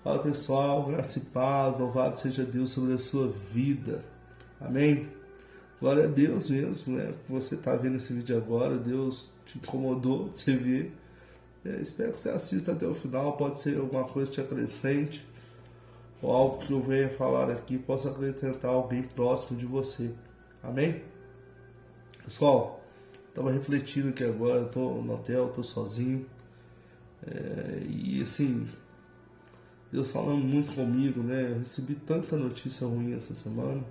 Fala pessoal, graça e paz, louvado seja Deus sobre a sua vida. Amém? Glória a Deus mesmo, né? Você está vendo esse vídeo agora, Deus te incomodou de você ver. Espero que você assista até o final, pode ser alguma coisa que te acrescente, ou algo que eu venha falar aqui possa acrescentar alguém próximo de você. Amém? Pessoal, estava refletindo aqui agora, eu estou no hotel, estou sozinho, e assim, Deus falando muito comigo, né? Eu recebi tanta notícia ruim essa semana.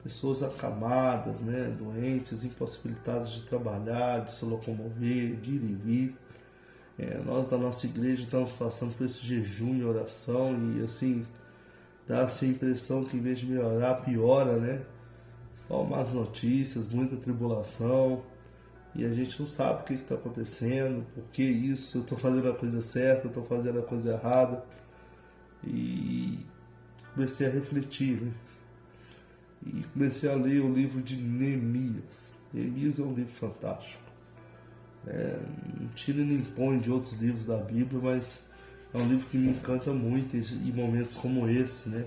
Pessoas acamadas, né? Doentes, impossibilitadas de trabalhar, de se locomover, de ir e vir. Nós da nossa igreja estamos passando por esse jejum e oração e assim, dá essa impressão que em vez de melhorar, piora, né? Só más notícias, muita tribulação. E a gente não sabe o que está acontecendo, por que isso, eu estou fazendo a coisa certa, eu estou fazendo a coisa errada. E comecei a refletir, né? E comecei a ler o livro de Neemias. Neemias é um livro fantástico. Não tira nem põe de outros livros da Bíblia, mas é um livro que me encanta muito em momentos como esse, né?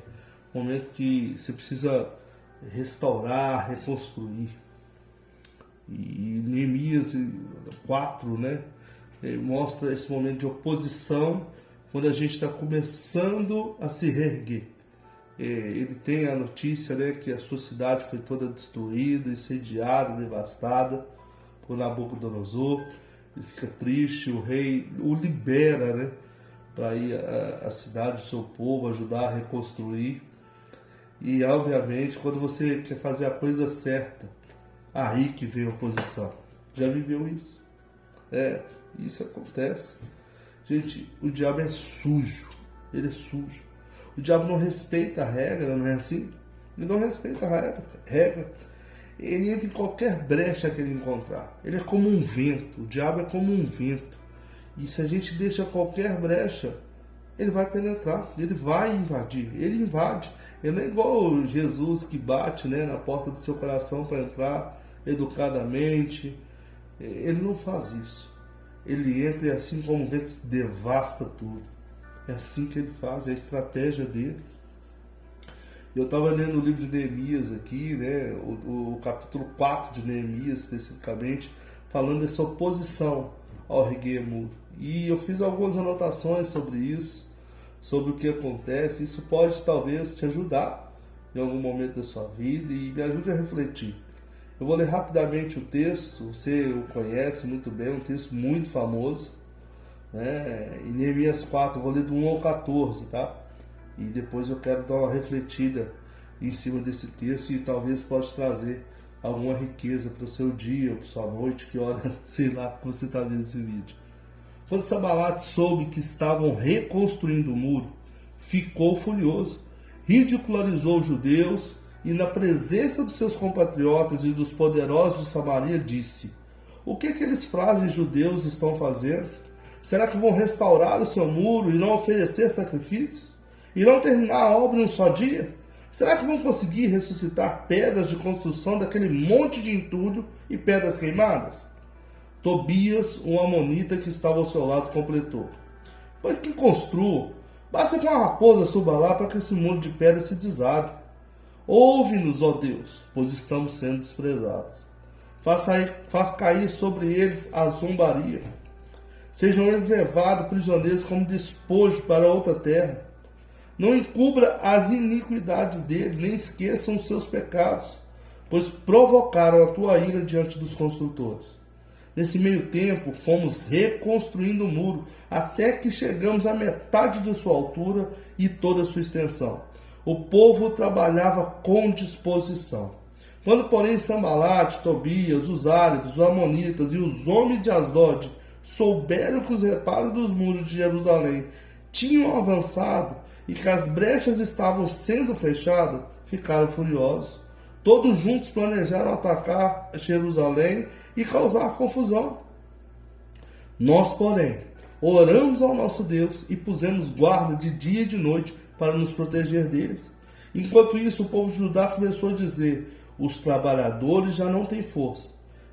Momento que você precisa restaurar, reconstruir. E Neemias 4, né? Mostra esse momento de oposição quando a gente está começando a se reerguer. Ele tem a notícia, né, que a sua cidade foi toda destruída, incendiada, devastada por Nabucodonosor. Ele fica triste, o rei o libera, né, para ir à cidade do seu povo, ajudar a reconstruir. E obviamente, quando você quer fazer a coisa certa, aí que vem a oposição. Já viveu isso? Isso acontece. Gente, o diabo é sujo. Ele é sujo. O diabo não respeita a regra, não é assim? Ele não respeita a regra. Ele entra em qualquer brecha que ele encontrar. Ele é como um vento. O diabo é como um vento. E se a gente deixa qualquer brecha, ele vai penetrar. Ele vai invadir. Ele invade. Ele não é igual Jesus que bate, né, na porta do seu coração para entrar educadamente. Ele não faz isso. Ele entra e assim como o vento devasta tudo. É assim que ele faz, é a estratégia dele. Eu estava lendo o livro de Neemias aqui, né, o capítulo 4 de Neemias especificamente, falando dessa oposição ao reguer muro. E eu fiz algumas anotações sobre isso, sobre o que acontece. Isso pode talvez te ajudar em algum momento da sua vida e me ajude a refletir. Eu vou ler rapidamente o texto, você o conhece muito bem, um texto muito famoso, né? Em Neemias 4, eu vou ler do 1 ao 14, tá? E depois eu quero dar uma refletida em cima desse texto e talvez pode trazer alguma riqueza para o seu dia, para a sua noite, que hora, sei lá, que você está vendo esse vídeo. Quando Sanbalate soube que estavam reconstruindo o muro, ficou furioso, ridicularizou os judeus e na presença dos seus compatriotas e dos poderosos de Samaria disse: o que aqueles frágeis judeus estão fazendo? Será que vão restaurar o seu muro e não oferecer sacrifícios? E não terminar a obra em um só dia? Será que vão conseguir ressuscitar pedras de construção daquele monte de entulho e pedras queimadas? Tobias, um amonita que estava ao seu lado, completou: pois que construam, basta que uma raposa suba lá para que esse muro de pedra se desabe. Ouve-nos, ó Deus, pois estamos sendo desprezados. Faz cair sobre eles a zombaria. Sejam eles levados prisioneiros como despojo para outra terra. Não encubra as iniquidades dele, nem esqueçam os seus pecados, pois provocaram a tua ira diante dos construtores. Nesse meio tempo, fomos reconstruindo o muro, até que chegamos à metade de sua altura e toda a sua extensão. O povo trabalhava com disposição. Quando, porém, Sanbalate, Tobias, os árabe, os amonitas e os homens de Asdod souberam que os reparos dos muros de Jerusalém tinham avançado e que as brechas estavam sendo fechadas, ficaram furiosos. Todos juntos planejaram atacar Jerusalém e causar confusão. Nós, porém, oramos ao nosso Deus e pusemos guarda de dia e de noite para nos proteger deles. Enquanto isso, o povo de Judá começou a dizer: os trabalhadores já não têm força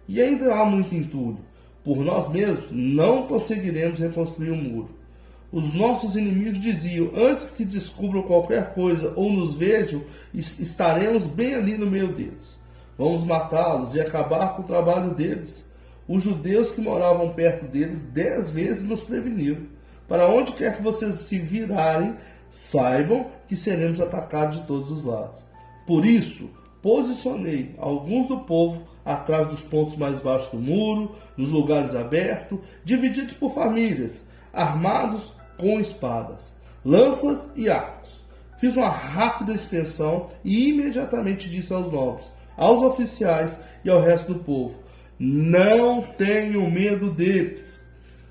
e ainda há muito entulho. Por nós mesmos não conseguiremos reconstruir o muro. Os nossos inimigos diziam: antes que descubram qualquer coisa ou nos vejam, estaremos bem ali no meio deles. Vamos matá-los e acabar com o trabalho deles. Os judeus que moravam perto deles 10 vezes nos preveniram. Para onde quer que vocês se virarem, saibam que seremos atacados de todos os lados. Por isso, posicionei alguns do povo atrás dos pontos mais baixos do muro, nos lugares abertos, divididos por famílias, armados com espadas, lanças e arcos. Fiz uma rápida inspeção e imediatamente disse aos nobres, aos oficiais e ao resto do povo: não tenham medo deles.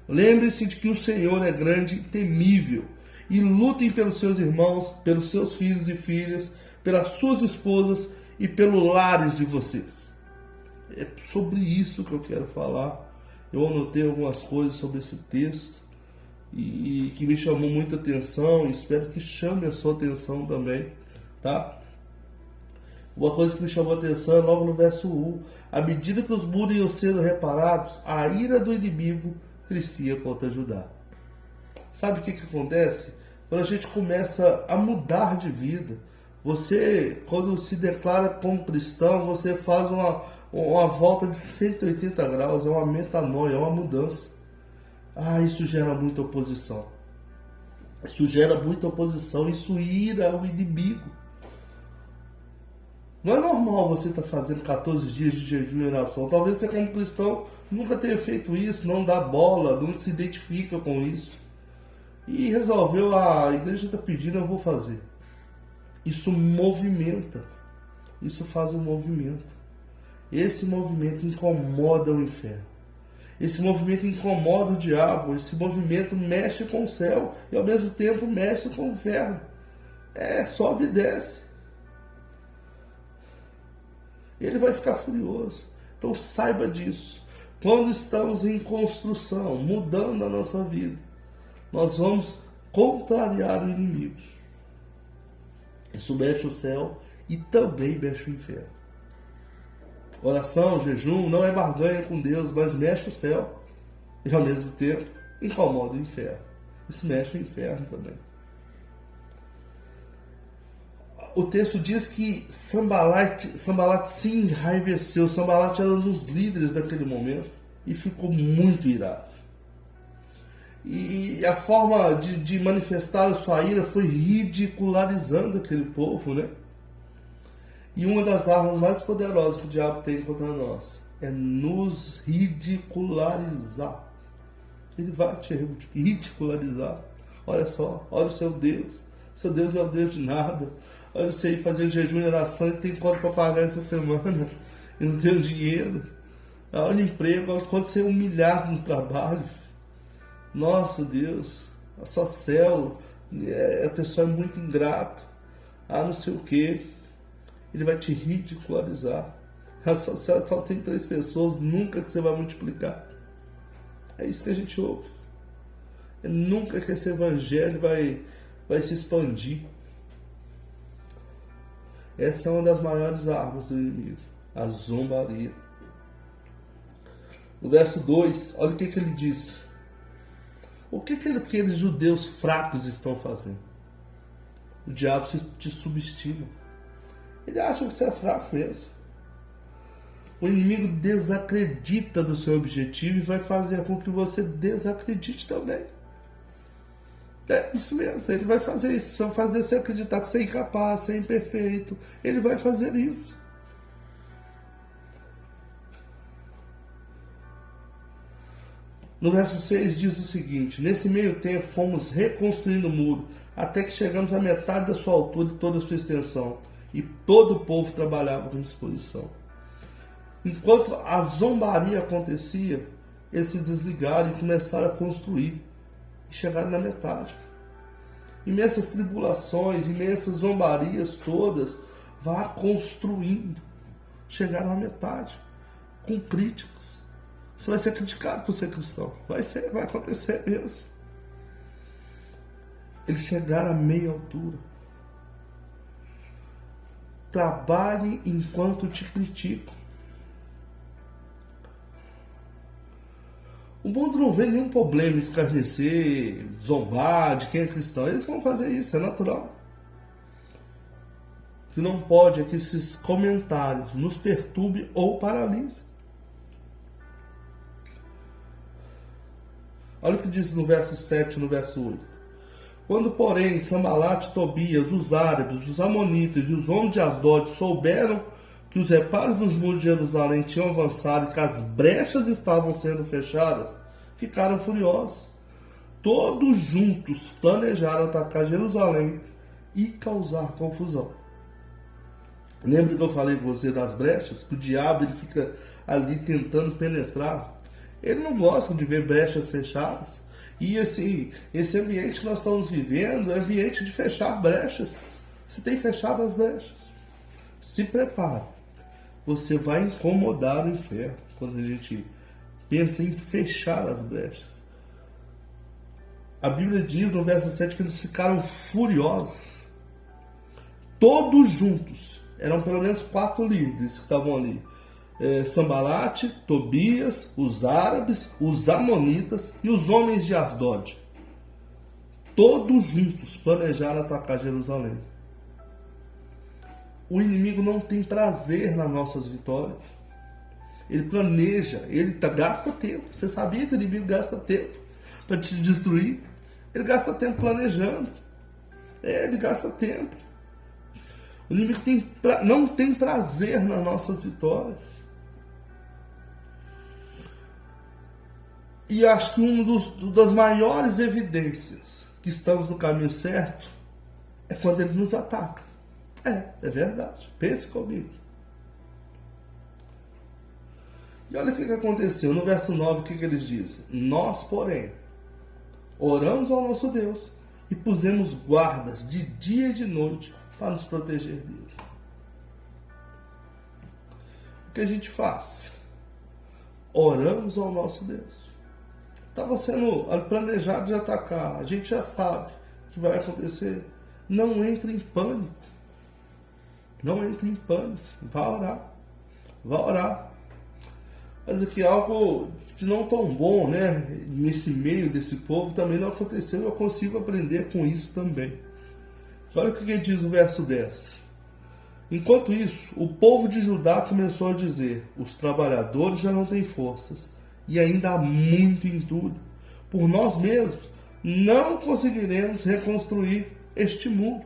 Lembre-se de que o Senhor é grande e temível, e lutem pelos seus irmãos, pelos seus filhos e filhas, pelas suas esposas e pelos lares de vocês. É sobre isso que eu quero falar. Eu anotei algumas coisas sobre esse texto e que me chamou muita atenção, e espero que chame a sua atenção também, tá? Uma coisa que me chamou a atenção é logo no verso 1. À medida que os muros iam sendo reparados, a ira do inimigo crescia contra Judá. Sabe o que acontece? Quando a gente começa a mudar de vida, você, quando se declara como cristão, você faz uma volta de 180 graus, é uma metanoia, é uma mudança. Isso gera muita oposição. Isso gera muita oposição, isso ira o inimigo. Não é normal você estar fazendo 14 dias de jejum e oração. Talvez você, como cristão, nunca tenha feito isso, não dá bola, não se identifica com isso. E resolveu: a igreja está pedindo, eu vou fazer. Isso movimenta. Isso faz um movimento. Esse movimento incomoda o inferno. Esse movimento incomoda o diabo. Esse movimento mexe com o céu e ao mesmo tempo mexe com o inferno. Sobe e desce. Ele vai ficar furioso. Então saiba disso. Quando estamos em construção, mudando a nossa vida, nós vamos contrariar o inimigo. Isso mexe o céu e também mexe o inferno. Oração, jejum não é barganha com Deus, mas mexe o céu e ao mesmo tempo incomoda o inferno. Isso mexe o inferno também. O texto diz que Sanbalat se enraiveceu. Sanbalat era um dos líderes daquele momento e ficou muito irado. E a forma de manifestar a sua ira foi ridicularizando aquele povo, né? E uma das armas mais poderosas que o diabo tem contra nós é nos ridicularizar. Ele vai te ridicularizar. Olha só, olha o seu Deus. Seu Deus é o Deus de nada. Olha você aí fazendo jejum e oração e tem conta para pagar essa semana e não tem dinheiro. Olha o emprego, olha quanto você é humilhado no trabalho. Nossa Deus, a sua célula, a pessoa é muito ingrata. Não sei o que. Ele vai te ridicularizar. A sua célula só tem 3 pessoas, nunca que você vai multiplicar. É isso que a gente ouve. Nunca que esse evangelho vai se expandir. Essa é uma das maiores armas do inimigo, a zombaria. No verso 2, olha o que ele diz. O que aqueles judeus fracos estão fazendo? O diabo te subestima. Ele acha que você é fraco mesmo. O inimigo desacredita do seu objetivo e vai fazer com que você desacredite também. É isso mesmo, ele vai fazer isso. Só fazer você acreditar que você é incapaz, você é imperfeito. Ele vai fazer isso. No verso 6 diz o seguinte: nesse meio tempo fomos reconstruindo o muro, até que chegamos à metade da sua altura e toda a sua extensão, e todo o povo trabalhava com disposição. Enquanto a zombaria acontecia, eles se desligaram e começaram a construir, e chegaram na metade. Imensas tribulações, imensas zombarias todas, vá construindo, chegaram na metade, com críticas. Você vai ser criticado por ser cristão. Vai acontecer mesmo. Eles chegaram a meia altura. Trabalhe enquanto te criticam. O mundo não vê nenhum problema em escarnecer, zombar de quem é cristão. Eles vão fazer isso, é natural. O que não pode é que esses comentários nos perturbem ou paralisem. Olha o que diz no verso 7 e no verso 8. Quando, porém, Sambalate, Tobias, os árabes, os amonitas e os homens de Asdod souberam que os reparos dos muros de Jerusalém tinham avançado e que as brechas estavam sendo fechadas, ficaram furiosos. Todos juntos planejaram atacar Jerusalém e causar confusão. Lembra que eu falei com você das brechas? Que o diabo ele fica ali tentando penetrar. Ele não gosta de ver brechas fechadas. E assim, esse ambiente que nós estamos vivendo é ambiente de fechar brechas. Você tem fechado as brechas. Se prepare. Você vai incomodar o inferno quando a gente pensa em fechar as brechas. A Bíblia diz no verso 7 que eles ficaram furiosos. Todos juntos. Eram pelo menos 4 líderes que estavam ali. Sambalate, Tobias, os árabes, os amonitas e os homens de Asdod. Todos juntos planejaram atacar Jerusalém. O inimigo não tem prazer nas nossas vitórias. Ele planeja, ele gasta tempo. Você sabia que o inimigo gasta tempo para te destruir? Ele gasta tempo planejando. Ele gasta tempo. O inimigo não tem prazer nas nossas vitórias. E acho que uma das maiores evidências que estamos no caminho certo é quando ele nos ataca. É verdade. Pense comigo. E olha o que aconteceu. No verso 9, o que eles dizem? Nós, porém, oramos ao nosso Deus e pusemos guardas de dia e de noite para nos proteger dele. O que a gente faz? Oramos ao nosso Deus. Estava sendo planejado de atacar. A gente já sabe o que vai acontecer. Não entre em pânico. Não entre em pânico. Vá orar. Vá orar. Mas aqui algo de não tão bom, né? Nesse meio desse povo também não aconteceu. Eu consigo aprender com isso também. Olha o que diz o verso 10. Enquanto isso, o povo de Judá começou a dizer: os trabalhadores já não têm forças, e ainda há muito entulho. Por nós mesmos, não conseguiremos reconstruir este muro.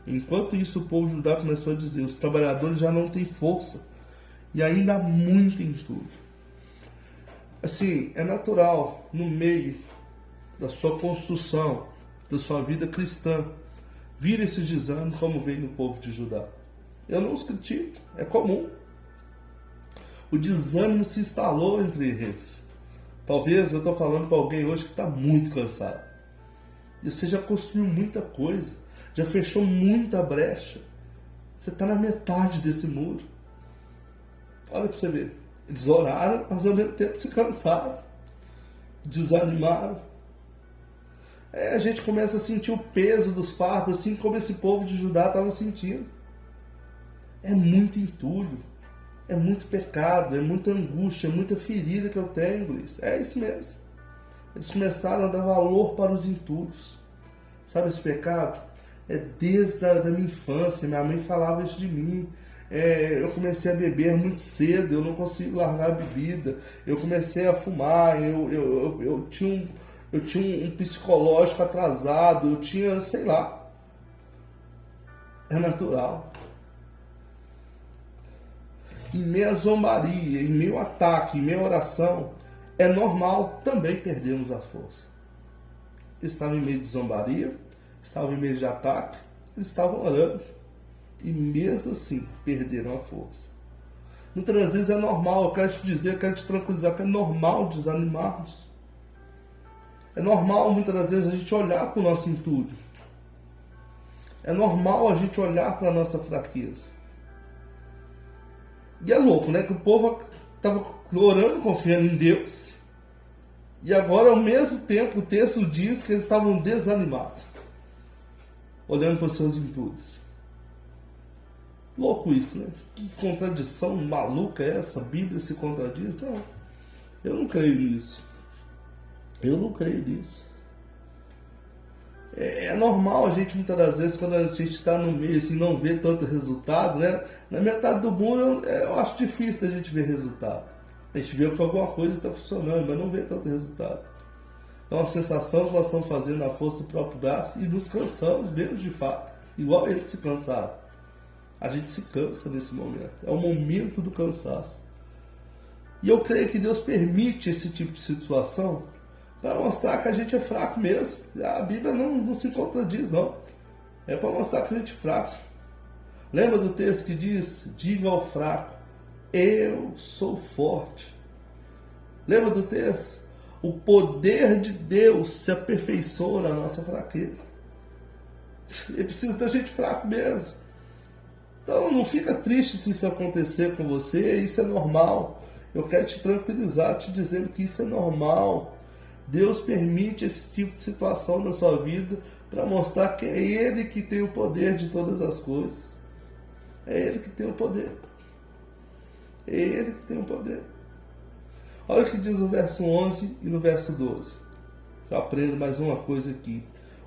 Enquanto isso, o povo de Judá começou a dizer: os trabalhadores já não têm força, e ainda há muito entulho. Assim, é natural, no meio da sua construção, da sua vida cristã, vir esse desânimo como veio no povo de Judá. Eu não os critico, é comum. O desânimo se instalou entre eles. Talvez eu estou falando para alguém hoje que está muito cansado. E você já construiu muita coisa, já fechou muita brecha. Você está na metade desse muro. Olha para você ver. Eles oraram, mas ao mesmo tempo se cansaram, desanimaram. A gente começa a sentir o peso dos fardos, assim como esse povo de Judá estava sentindo. É muito entulho, é muito pecado, é muita angústia, é muita ferida que eu tenho, Luiz. É isso mesmo. Eles começaram a dar valor para os entulhos. Sabe esse pecado? É desde a minha infância, minha mãe falava isso de mim. Eu comecei a beber muito cedo, eu não consigo largar a bebida. Eu comecei a fumar, eu tinha um psicológico atrasado, eu tinha, sei lá. É natural. Em meio à zombaria, em meio ao ataque, em meio à oração, é normal também perdermos a força. Eles estavam em meio de zombaria, estavam em meio de ataque, eles estavam orando. E mesmo assim, perderam a força. Muitas vezes é normal, eu quero te dizer, eu quero te tranquilizar, que é normal desanimarmos. É normal, muitas das vezes, a gente olhar para o nosso entulho. É normal a gente olhar para a nossa fraqueza. E é louco, né? Que o povo estava orando, confiando em Deus. E agora, ao mesmo tempo, o texto diz que eles estavam desanimados. Olhando para os seus entulhos. Louco isso, né? Que contradição maluca é essa? A Bíblia se contradiz? Não. Eu não creio nisso. Eu não creio nisso. É normal a gente, muitas das vezes, quando a gente está no meio, assim, não vê tanto resultado, né? Na metade do mundo, eu acho difícil a gente ver resultado. A gente vê que alguma coisa está funcionando, mas não vê tanto resultado. Então, a sensação que nós estamos fazendo na força do próprio braço e nos cansamos mesmo de fato. Igual eles se cansaram. A gente se cansa nesse momento. É o momento do cansaço. E eu creio que Deus permite esse tipo de situação para mostrar que a gente é fraco mesmo. A Bíblia não se contradiz, não. É para mostrar que a gente é fraco. Lembra do texto que diz: diga ao fraco, eu sou forte. Lembra do texto? O poder de Deus se aperfeiçoa na nossa fraqueza. Ele precisa da gente fraco mesmo. Então não fica triste se isso acontecer com você, isso é normal. Eu quero te tranquilizar, te dizendo que isso é normal. Deus permite esse tipo de situação na sua vida para mostrar que é Ele que tem o poder de todas as coisas. É Ele que tem o poder. É Ele que tem o poder. Olha o que diz no verso 11 e no verso 12. Eu aprendo mais uma coisa aqui.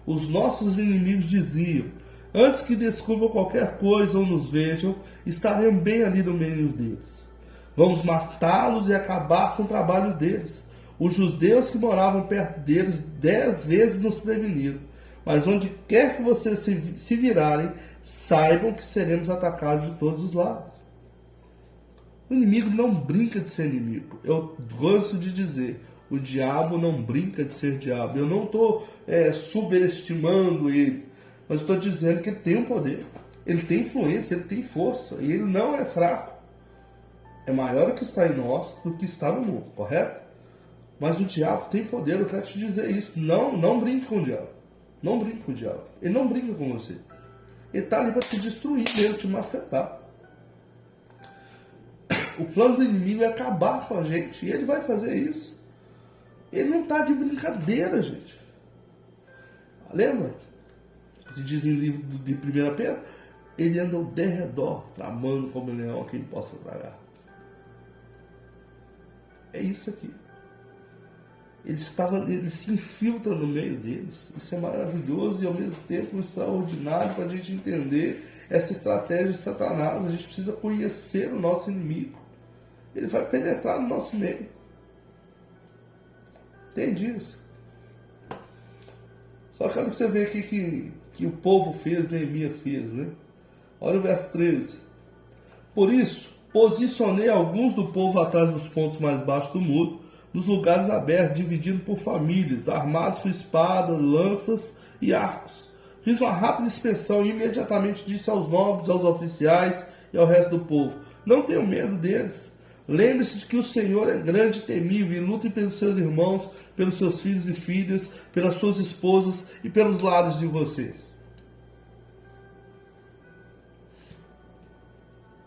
Os nossos inimigos diziam: antes que descubram qualquer coisa ou nos vejam, estaremos bem ali no meio deles. Vamos matá-los e acabar com o trabalho deles. Os judeus que moravam perto deles 10 vezes nos preveniram. Mas onde quer que vocês se virarem, saibam que seremos atacados de todos os lados. O inimigo não brinca de ser inimigo. Eu gosto de dizer, o diabo não brinca de ser diabo. Eu não estou subestimando ele, mas estou dizendo que ele tem um poder. Ele tem influência, ele tem força. E ele não é fraco. É maior o que está em nós do que está no mundo, correto? Mas o diabo tem poder, eu quero te dizer isso. Não brinque com o diabo. Não brinque com o diabo. Ele não brinca com você. Ele está ali para te destruir mesmo, te macetar. O plano do inimigo é acabar com a gente. E ele vai fazer isso. Ele não está de brincadeira, gente. Lembra? Que diz em livro de 1 Pedro? Ele anda ao derredor, tramando como leão a quem possa tragar. É isso aqui. Ele se infiltra no meio deles. Isso é maravilhoso e ao mesmo tempo extraordinário para a gente entender essa estratégia de Satanás. A gente precisa conhecer o nosso inimigo. Ele vai penetrar no nosso meio. Entende isso? Só quero que você veja aqui que o povo fez, Neemias fez, né? Olha o verso 13. Por isso, posicionei alguns do povo atrás dos pontos mais baixos do muro, nos lugares abertos, dividindo por famílias, armados com espadas, lanças e arcos. Fiz uma rápida inspeção e imediatamente disse aos nobres, aos oficiais e ao resto do povo: não tenham medo deles. Lembre-se de que o Senhor é grande e temível e lutem pelos seus irmãos, pelos seus filhos e filhas, pelas suas esposas e pelos lares de vocês.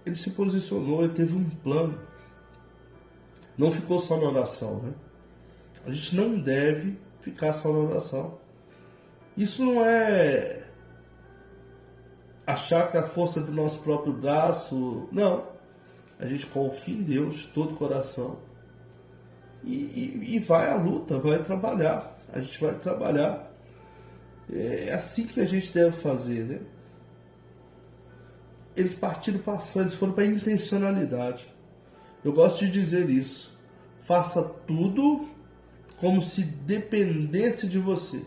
Ele se posicionou, ele teve um plano. Não ficou só na oração, né? A gente não deve ficar só na oração. Isso não é achar que a força do nosso próprio braço. Não. A gente confia em Deus de todo o coração. E vai à luta, vai trabalhar. A gente vai trabalhar. É assim que a gente deve fazer, né? Eles partiram passando, eles foram para a intencionalidade. Eu gosto de dizer isso. Faça tudo como se dependesse de você.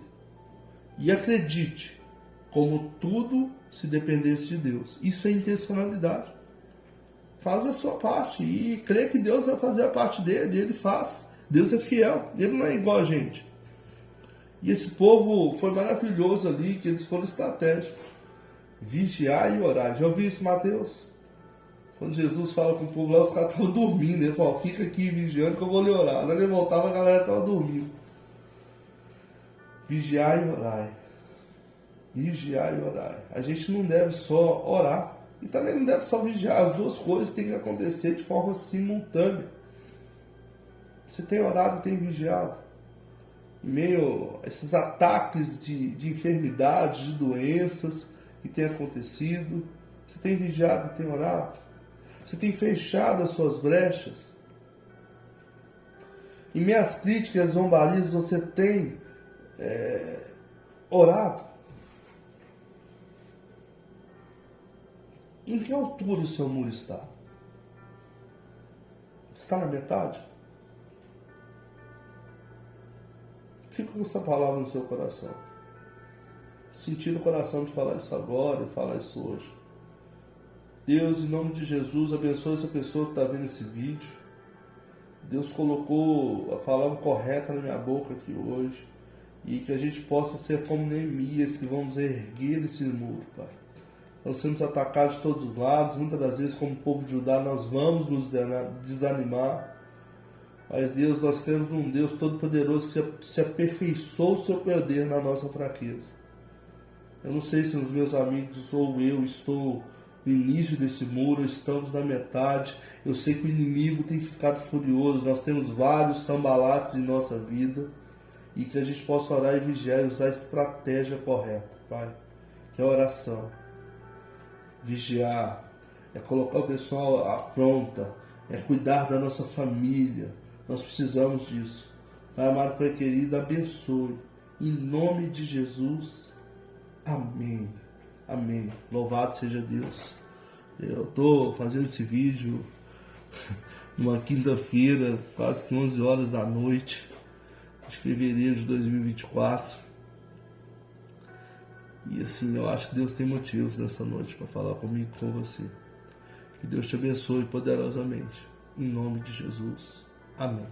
E acredite, como tudo se dependesse de Deus. Isso é intencionalidade. Faz a sua parte e crê que Deus vai fazer a parte dele. Ele faz. Deus é fiel. Ele não é igual a gente. E esse povo foi maravilhoso ali, que eles foram estratégicos. Vigiar e orar. Já ouviu isso, Mateus? Quando Jesus fala com o povo lá, os caras estavam dormindo. Ele falou: fica aqui vigiando que eu vou lhe orar. Quando ele voltava, a galera estava dormindo. Vigiar e orar. Vigiar e orar. A gente não deve só orar. E também não deve só vigiar. As duas coisas têm que acontecer de forma simultânea. Você tem orado e tem vigiado. Em meio a esses ataques de enfermidades, de doenças que têm acontecido, você tem vigiado e tem orado? Você tem fechado as suas brechas? Em minhas críticas, zombarias, você tem orado? Em que altura o seu muro está? Está na metade? Fica com essa palavra no seu coração. Sentir no coração de falar isso agora e falar isso hoje. Deus, em nome de Jesus, abençoe essa pessoa que está vendo esse vídeo. Deus colocou a palavra correta na minha boca aqui hoje. E que a gente possa ser como Neemias, que vamos erguer esse muro, Pai. Nós somos atacados de todos os lados, muitas das vezes como povo de Judá nós vamos nos desanimar, mas Deus, nós cremos num Deus todo-poderoso que se aperfeiçoou o seu poder na nossa fraqueza. Eu não sei se os meus amigos ou eu estou no início desse muro, estamos na metade, eu sei que o inimigo tem ficado furioso, nós temos vários sambalates em nossa vida, e que a gente possa orar e vigiar e usar a estratégia correta, Pai, que é a oração. Vigiar, é colocar o pessoal à pronta, é cuidar da nossa família. Nós precisamos disso. Pai amado, Pai querido, abençoe. Em nome de Jesus. Amém. Amém. Louvado seja Deus. Eu estou fazendo esse vídeo numa quinta-feira, quase que 11 horas da noite, de fevereiro de 2024. E assim, eu acho que Deus tem motivos nessa noite para falar comigo e com você. Que Deus te abençoe poderosamente. Em nome de Jesus. Amém.